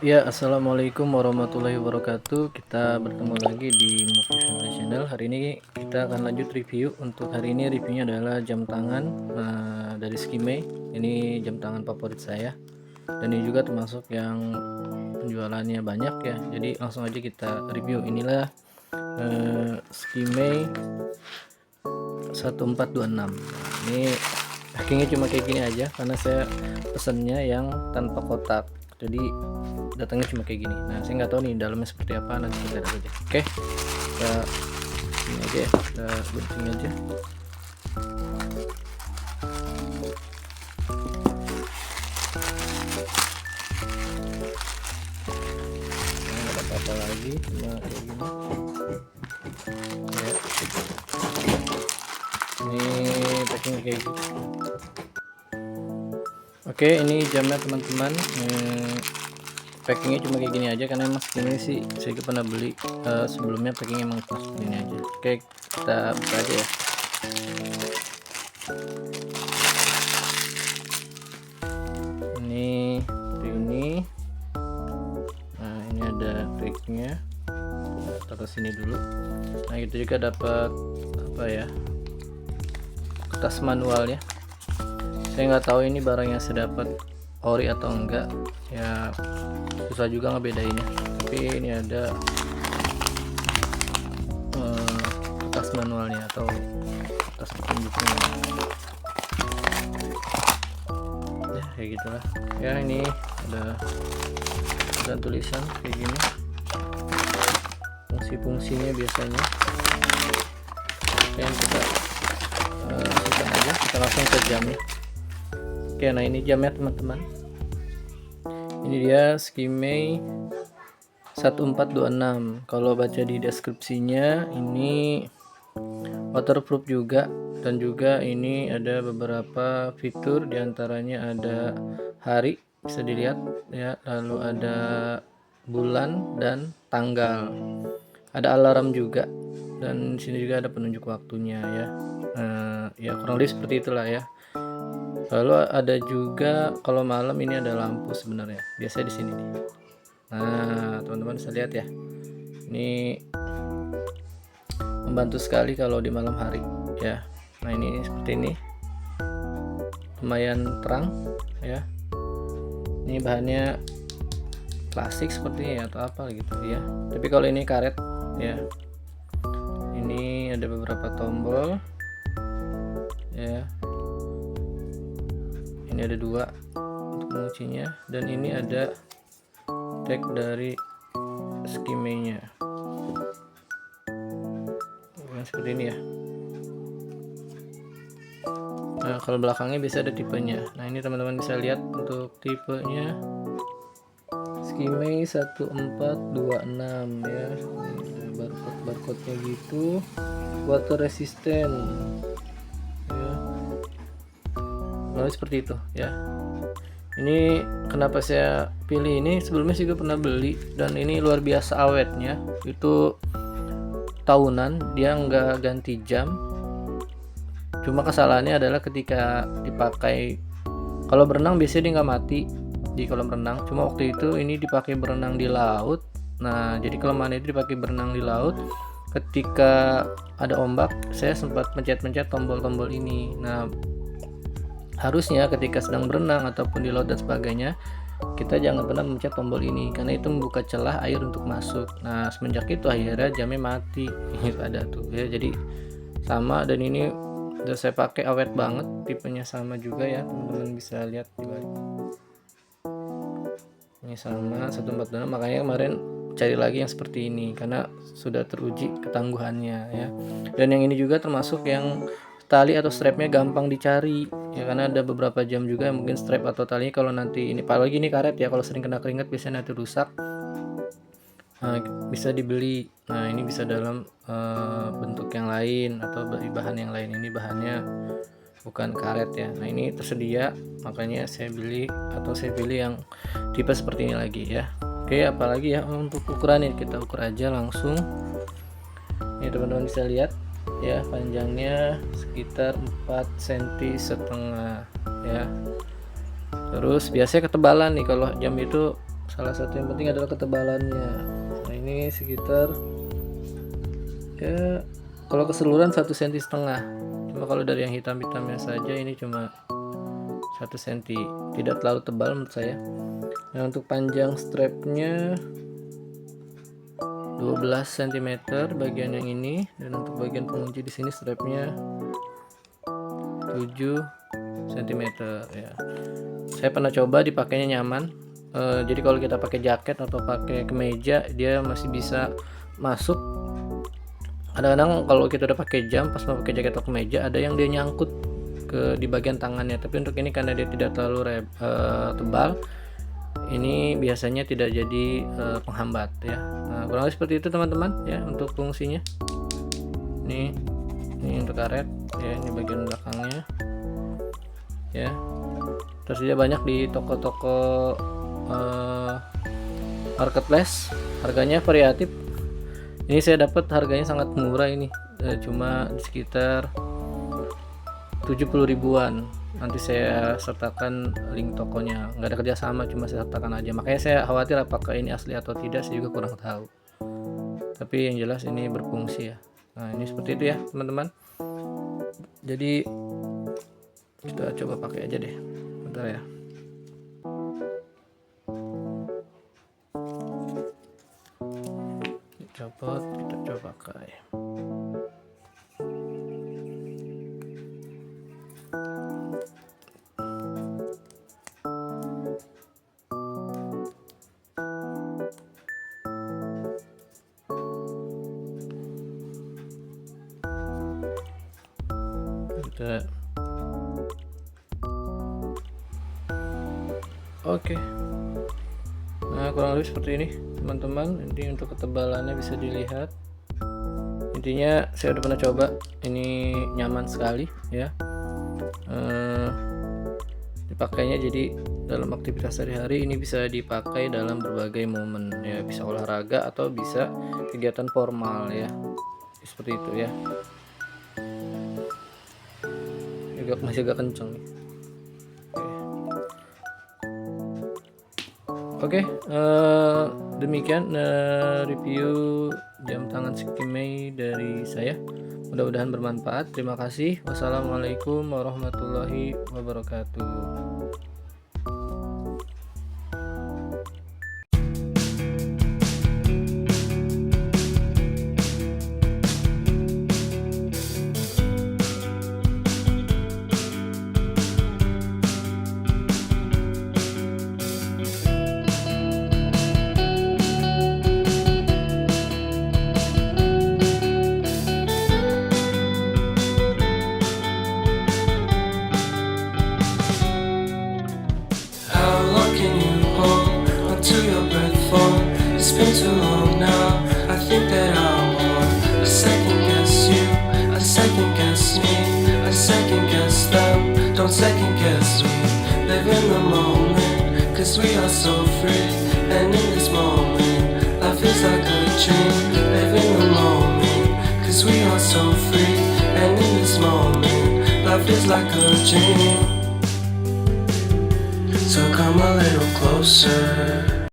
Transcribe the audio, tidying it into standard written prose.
Ya, assalamualaikum warahmatullahi wabarakatuh. Kita bertemu lagi di Movie Family Channel. Hari ini kita akan lanjut review. Untuk hari ini reviewnya adalah jam tangan dari Skimei. Ini jam tangan favorit saya, dan ini juga termasuk yang penjualannya banyak ya. Jadi langsung aja kita review. Inilah Skimei 1426. Ini packingnya cuma kayak gini aja karena saya pesennya yang tanpa kotak, jadi datangnya cuma kayak gini. Nah, saya nggak tahu nih dalamnya seperti apa, nanti kita lihat aja. Oke, kita ini aja ya, kita gunting aja. Nah, nggak ada apa-apa lagi, cuma kayak gini ya. Ini packing kayak gitu. Oke, ini jamnya teman-teman. Packingnya cuma kayak gini aja karena emang segini sih saya pernah beli sebelumnya. Packingnya emang cuma segini aja. Oke, kita buka aja ya. Ini seperti ini. Nah, ini ada packingnya, taruh sini dulu. Nah, itu juga dapat apa ya, kertas manualnya. Saya nggak tahu ini barang yang saya dapat ori atau enggak ya, susah juga ngebedainnya. Tapi ini ada kertas manualnya atau kertas petunjuknya ya, kayak gitulah ya. Ini ada tulisan kayak gini, fungsi-fungsinya biasanya. Yang kita simpan aja, kita langsung ke jamnya. Oke, nah ini jamnya teman-teman. Ini dia Skimei 1426. Kalau baca di deskripsinya, ini waterproof juga, dan juga ini ada beberapa fitur, diantaranya ada hari, bisa dilihat ya, lalu ada bulan dan tanggal, ada alarm juga, dan sini juga ada penunjuk waktunya ya. Ya kurang lebih seperti itulah ya. Lalu ada juga kalau malam ini ada lampu sebenarnya, biasanya di sini nih. Nah, teman-teman bisa lihat ya. Ini membantu sekali kalau di malam hari ya. Nah, ini seperti ini. Lumayan terang ya. Ini bahannya plastik sepertinya ya, atau apa gitu ya. Tapi kalau ini karet ya. Ini ada beberapa tombol ya. Ini ada dua untuk menguncinya, dan ini ada tag dari Skimei-nya. Seperti ini ya. Nah, kalau belakangnya bisa ada tipenya. Nah, ini teman-teman bisa lihat untuk tipenya Skimei 1426 ya. Barcode-nya gitu. Water resistant ya. Lalu seperti itu ya. Ini kenapa saya pilih ini, sebelumnya juga pernah beli, dan ini luar biasa awetnya. Itu tahunan, dia nggak ganti jam. Cuma kesalahannya adalah ketika dipakai kalau berenang, biasanya dia nggak mati di kolam renang. Cuma waktu itu ini dipakai berenang di laut. Nah, jadi kelemahan itu dipakai berenang di laut. Ketika ada ombak, saya sempat mencet-mencet tombol-tombol ini. Nah, harusnya ketika sedang berenang ataupun di laut dan sebagainya, kita jangan pernah mencet tombol ini karena itu membuka celah air untuk masuk. Nah, semenjak itu akhirnya jamnya mati. Ini ada tuh ya, jadi sama. Dan ini udah saya pakai, awet banget, tipenya sama juga ya, teman-teman bisa lihat di balik. Ini sama 1426, makanya kemarin cari lagi yang seperti ini karena sudah teruji ketangguhannya ya. Dan yang ini juga termasuk yang tali atau strapnya gampang dicari ya, karena ada beberapa jam juga yang mungkin strap atau talinya kalau nanti ini, apalagi ini karet ya, kalau sering kena keringat biasanya nanti rusak. Nah, bisa dibeli. Nah, ini bisa dalam bentuk yang lain atau bahan yang lain. Ini bahannya bukan karet ya. Nah, ini tersedia, makanya saya beli, atau saya pilih yang tipe seperti ini lagi ya. Oke, apalagi ya untuk ukurannya, kita ukur aja langsung. Ini teman-teman bisa lihat ya, panjangnya sekitar 4 cm setengah ya. Terus biasanya ketebalan nih, kalau jam itu salah satu yang penting adalah ketebalannya. Nah ini sekitar ya kalau keseluruhan 1,5 cm. Cuma kalau dari yang hitam-hitamnya saja ini cuma 1 cm, tidak terlalu tebal menurut saya. Nah untuk panjang strapnya 12 cm bagian yang ini, dan untuk bagian pengunci di sini strapnya 7 cm ya. Saya pernah coba dipakainya nyaman. Jadi kalau kita pakai jaket atau pakai kemeja dia masih bisa masuk. Kadang-kadang kalau kita udah pakai jam pas mau pakai jaket atau kemeja ada yang dia nyangkut di bagian tangannya, tapi untuk ini karena dia tidak terlalu tebal, ini biasanya tidak jadi penghambat ya. Nah, kurang lebih seperti itu teman-teman ya untuk fungsinya. Ini untuk karet ya, ini bagian belakangnya ya. Tersedia banyak di toko-toko marketplace, harganya variatif. Ini saya dapat harganya sangat murah ini, cuma sekitar 70 ribuan. Nanti saya sertakan link tokonya, nggak ada kerjasama, cuma saya sertakan aja. Makanya saya khawatir apakah ini asli atau tidak, saya juga kurang tahu. Tapi yang jelas ini berfungsi ya. Nah ini seperti itu ya teman-teman. Jadi kita coba pakai aja deh, bentar ya. Copot, kita coba pakai. Oke. Nah kurang lebih seperti ini teman-teman. Ini untuk ketebalannya bisa dilihat. Intinya saya udah pernah coba, ini nyaman sekali ya. Dipakainya jadi dalam aktivitas sehari-hari, ini bisa dipakai dalam berbagai momen ya, bisa olahraga atau bisa kegiatan formal ya, seperti itu ya. Masih agak kenceng nih. Oke, demikian review jam tangan Skimei dari saya. Mudah-mudahan bermanfaat. Terima kasih. Wassalamualaikum warahmatullahi wabarakatuh. It's been too long now. I think that I want a second guess you, a second guess me, a second guess them. Don't second guess me. Live in the moment, cause we are so free. And in this moment, life is like a dream. Live in the moment, cause we are so free. And in this moment, life is like a dream. So come a little closer.